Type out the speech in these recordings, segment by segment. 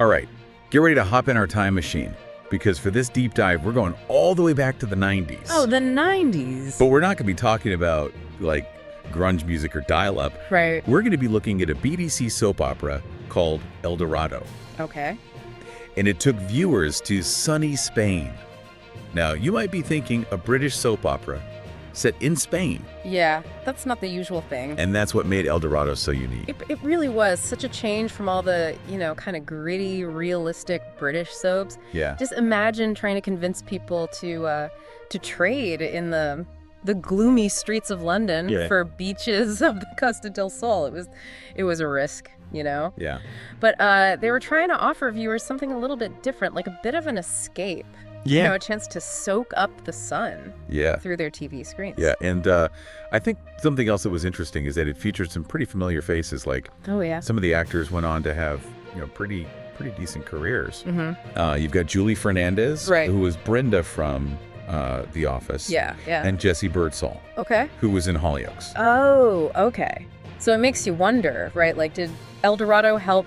All right, get ready to hop in our time machine, because for this deep dive, we're going all the way back to the 90s. Oh, the 90s. But we're not going to be talking about, like, grunge music or dial-up. Right. We're going to be looking at a BBC soap opera called Eldorado. Okay. And it took viewers to sunny Spain. Now, you might be thinking a British soap opera set in Spain. Yeah, that's not the usual thing. And that's what made Eldorado so unique. It really was such a change from all the, kind of gritty, realistic British soaps. Yeah. Just imagine trying to convince people to trade in the gloomy streets of London for beaches of the Costa del Sol. It was a risk, Yeah. But they were trying to offer viewers something a little bit different, like a bit of an escape. Yeah. A chance to soak up the sun through their TV screens. Yeah, and I think something else that was interesting is that it featured some pretty familiar faces. Like, some of the actors went on to have, pretty decent careers. Mm-hmm. You've got Julie Fernandez, who was Brenda from The Office. Yeah. And Jessie Birdsall, who was in Hollyoaks. Oh, okay. So it makes you wonder, right? Like, did Eldorado help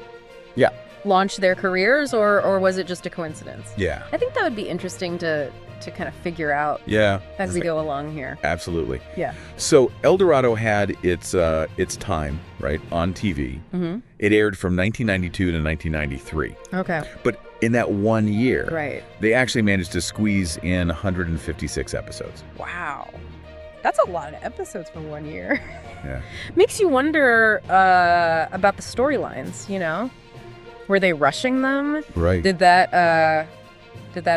launch their careers, or was it just a coincidence? Yeah. I think that would be interesting to kind of figure out as we go along here. Absolutely. Yeah. So Eldorado had its time, right, on TV. Mm-hmm. It aired from 1992 to 1993. Okay. But in that 1 year, they actually managed to squeeze in 156 episodes. Wow. That's a lot of episodes for 1 year. Yeah. Makes you wonder about the storylines, Were they rushing them? Right. Did that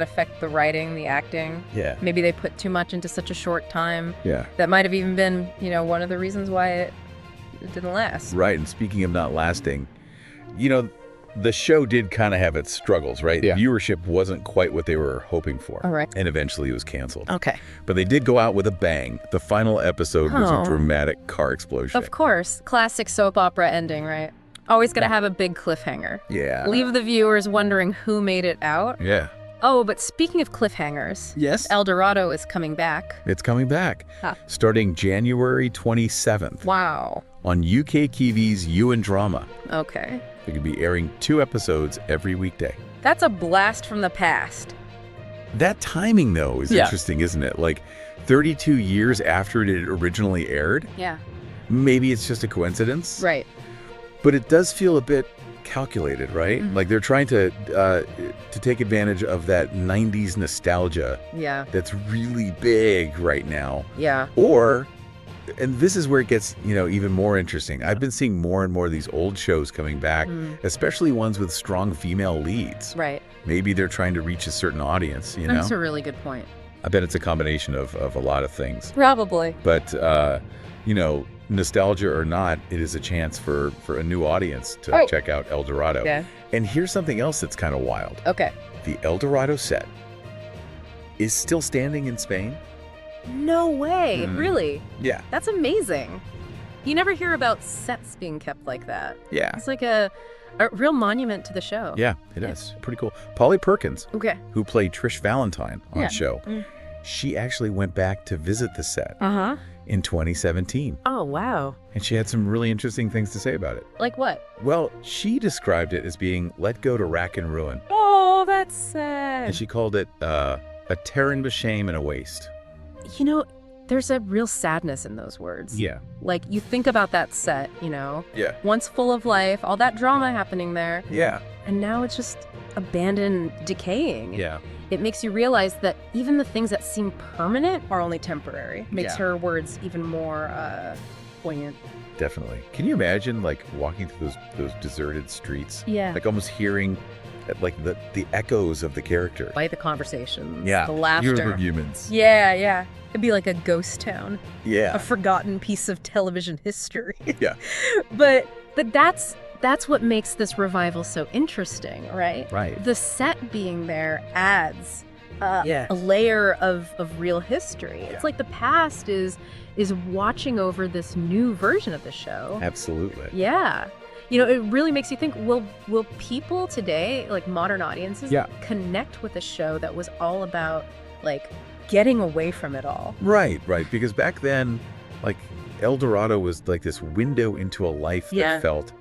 affect the writing, the acting? Yeah. Maybe they put too much into such a short time. Yeah. That might have even been, one of the reasons why it didn't last. Right. And speaking of not lasting, the show did kind of have its struggles, right? Yeah. Viewership wasn't quite what they were hoping for. All right. And eventually it was canceled. Okay. But they did go out with a bang. The final episode was a dramatic car explosion. Of course. Classic soap opera ending, right? Always got to have a big cliffhanger. Yeah. Leave the viewers wondering who made it out. Yeah. Oh, but speaking of cliffhangers, Yes. Eldorado is coming back. It's coming back. Huh. Starting January 27th Wow. on UKTV's U&Drama. Okay. They could be airing 2 episodes every weekday. That's a blast from the past. That timing, though, is interesting, isn't it? Like, 32 years after it had originally aired. Yeah. Maybe it's just a coincidence. Right. But it does feel a bit calculated, right? Mm-hmm. Like they're trying to take advantage of that 90s nostalgia Yeah. that's really big right now. Yeah. Or, and this is where it gets, even more interesting. I've been seeing more and more of these old shows coming back, especially ones with strong female leads. Right. Maybe they're trying to reach a certain audience, That's a really good point. I bet it's a combination of a lot of things. Probably. But, nostalgia or not, it is a chance for a new audience to check out Eldorado. Yeah. And here's something else that's kind of wild. Okay. The Eldorado set is still standing in Spain. No way. Really? Yeah. That's amazing. You never hear about sets being kept like that. Yeah. It's like a real monument to the show. Yeah, it is. Pretty cool. Polly Perkins, Okay. who played Trish Valentine on Yeah. the show, she actually went back to visit the set Uh-huh. in 2017. Oh, wow. And she had some really interesting things to say about it. Like what? Well, she described it as being let go to rack and ruin. Oh, that's sad. And she called it a tear and a shame and a waste. There's a real sadness in those words. Yeah. Like, you think about that set, Yeah. once full of life, all that drama happening there, Yeah. and now it's just abandoned, decaying. Yeah. It makes you realize that even the things that seem permanent are only temporary. Makes Yeah. her words even more poignant. Definitely. Can you imagine, like, walking through those deserted streets? Yeah. Like, almost hearing, like, the echoes of the character. By the conversations, Yeah. the laughter. humans. Yeah. It'd be like a ghost town, Yeah. a forgotten piece of television history. Yeah. But that's what makes this revival so interesting, right? Right. The set being there adds a layer of real history. It's like the past is watching over this new version of the show. Absolutely. Yeah. It really makes you think, will people today, like modern audiences, connect with a show that was all about, like, getting away from it all? Right. Because back then, like, Eldorado was like this window into a life that felt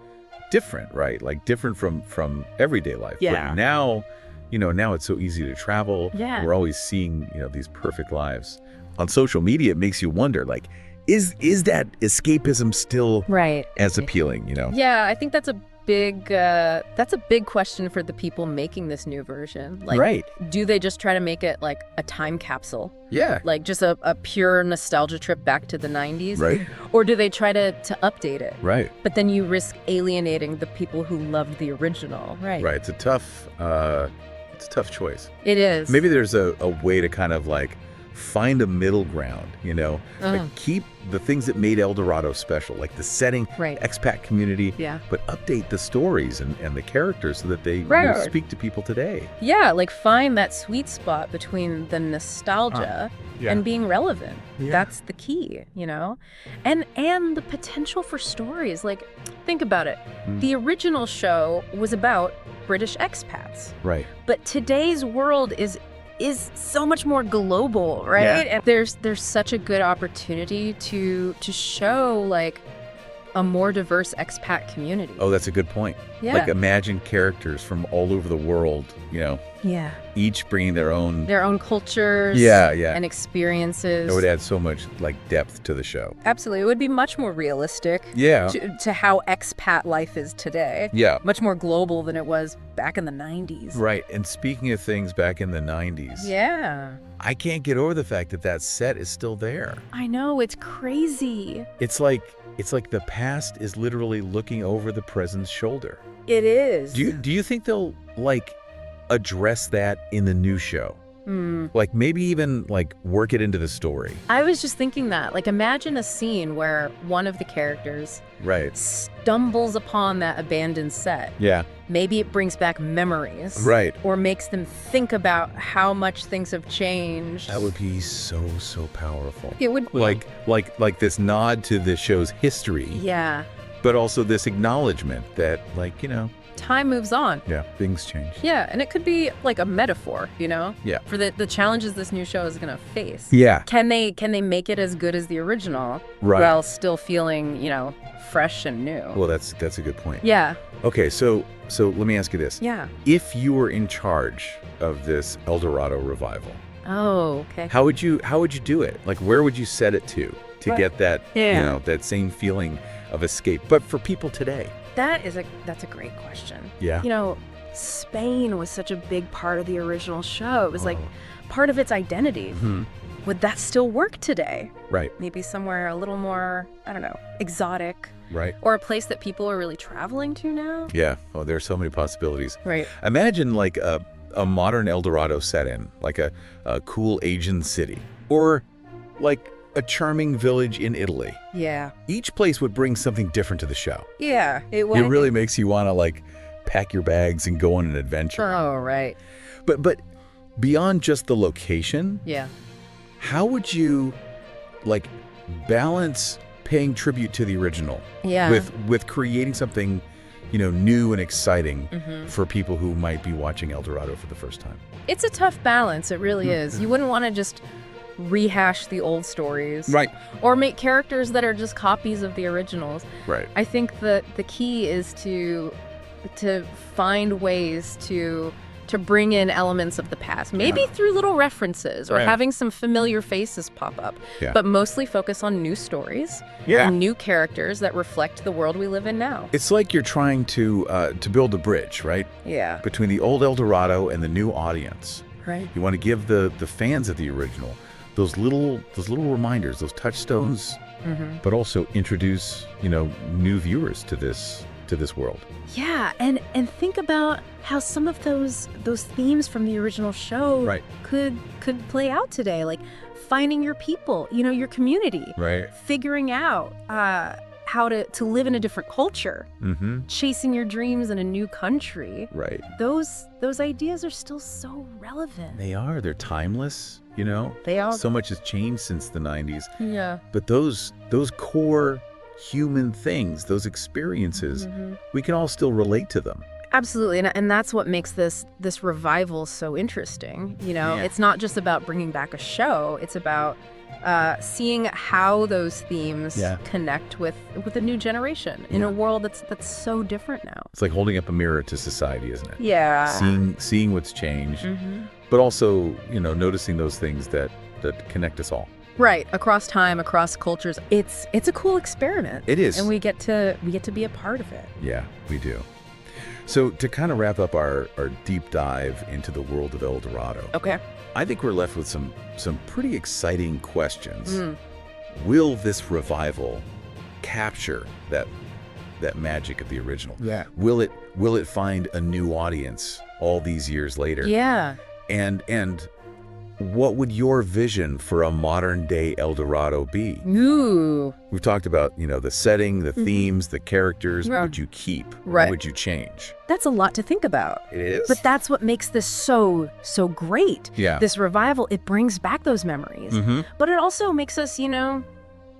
different, right? Like different from everyday life. Yeah. But now, now it's so easy to travel. Yeah. We're always seeing, these perfect lives. On social media, it makes you wonder, like, is that escapism still as appealing, Yeah, I think that's a big question for the people making this new version. Like, do they just try to make it like a time capsule? Yeah. Like just a pure nostalgia trip back to the 90s? Right. Or do they try to update it? Right. But then you risk alienating the people who loved the original. Right. Right. It's a tough choice. It is. Maybe there's a way to kind of like find a middle ground, like keep the things that made Eldorado special, like the setting, expat community, but update the stories and the characters so that they speak to people today. Yeah, like find that sweet spot between the nostalgia and being relevant. Yeah. That's the key, and the potential for stories. Like, think about it. The original show was about British expats. Right. But today's world is so much more global, right? Yeah. And there's such a good opportunity to show like a more diverse expat community. Oh, that's a good point. Yeah. Like imagine characters from all over the world, Yeah. each bringing their own cultures and experiences. It would add so much like depth to the show. Absolutely. It would be much more realistic to how expat life is today. Yeah. Much more global than it was back in the 90s. Right. And speaking of things back in the 90s. Yeah. I can't get over the fact that set is still there. I know, it's crazy. It's like the past is literally looking over the present's shoulder. It is. Do you think they'll like address that in the new show? Like maybe even like work it into the story. I was just thinking that. Like imagine a scene where one of the characters stumbles upon that abandoned set. Yeah. Maybe it brings back memories. Right. Or makes them think about how much things have changed. That would be so powerful. It would like this nod to the show's history. Yeah. But also this acknowledgement that time moves on. Yeah, things change. Yeah, and it could be like a metaphor, Yeah. for the challenges this new show is going to face. Yeah. Can they make it as good as the original while still feeling, fresh and new? Well, that's a good point. Yeah. Okay, so let me ask you this. Yeah. If you were in charge of this Eldorado revival, oh, okay. How would you do it? Like where would you set it to get that that same feeling of escape, but for people today? That's a great question. Yeah. Spain was such a big part of the original show. It was like part of its identity. Mm-hmm. Would that still work today? Right. Maybe somewhere a little more, I don't know, exotic. Right. Or a place that people are really traveling to now. Yeah. Oh, there's so many possibilities. Right. Imagine like a modern Eldorado set in, like a cool Asian city, or like a charming village in Italy. Yeah. Each place would bring something different to the show. Yeah. It really makes you want to like pack your bags and go on an adventure. Oh, right. But beyond just the location, how would you like balance paying tribute to the original with creating something, new and exciting for people who might be watching Eldorado for the first time? It's a tough balance. It really is. You wouldn't want to just rehash the old stories. Right. Or make characters that are just copies of the originals. Right. I think that the key is to find ways to bring in elements of the past, maybe through little references or having some familiar faces pop up, but mostly focus on new stories and new characters that reflect the world we live in now. It's like you're trying to build a bridge, right? Yeah. Between the old Eldorado and the new audience. Right. You want to give the fans of the original those little reminders, those touchstones, but also introduce, new viewers to this world. Yeah, and think about how some of those themes from the original show could play out today, like finding your people, your community, figuring out how to live in a different culture, chasing your dreams in a new country. Right. Those ideas are still so relevant. They are. They're timeless. They are. So much has changed since the 90s. Yeah. But those core human things, those experiences, we can all still relate to them. Absolutely, and that's what makes this revival so interesting. It's not just about bringing back a show; it's about seeing how those themes connect with a new generation in a world that's so different now. It's like holding up a mirror to society, isn't it? Yeah. Seeing what's changed, but also noticing those things that connect us all. Right, across time, across cultures. It's a cool experiment. It is, and we get to be a part of it. Yeah, we do. So to kind of wrap up our deep dive into the world of Eldorado, okay, I think we're left with some pretty exciting questions. Will this revival capture that magic of the original? Yeah. Will it find a new audience all these years later? Yeah. And what would your vision for a modern-day Eldorado be? Ooh. We've talked about, the setting, the themes, the characters. What would you keep? Right. What would you change? That's a lot to think about. It is. But that's what makes this so great. Yeah. This revival, it brings back those memories. But it also makes us,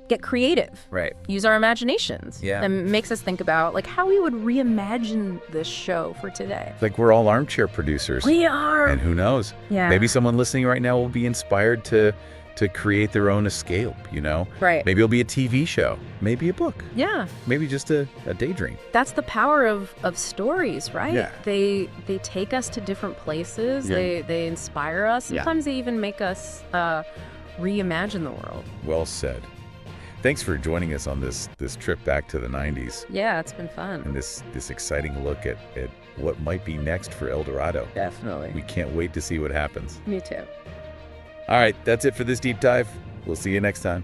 get creative. Right. Use our imaginations. Yeah. And makes us think about how we would reimagine this show for today. Like we're all armchair producers. We are. And who knows? Yeah. Maybe someone listening right now will be inspired to create their own escape, Right. Maybe it'll be a TV show. Maybe a book. Yeah. Maybe just a daydream. That's the power of stories, right? Yeah. They take us to different places. Yeah. They inspire us. Sometimes they even make us reimagine the world. Well said. Thanks for joining us on this trip back to the 90s. Yeah, it's been fun. And this exciting look at what might be next for Eldorado. Definitely. We can't wait to see what happens. Me too. All right, that's it for this deep dive. We'll see you next time.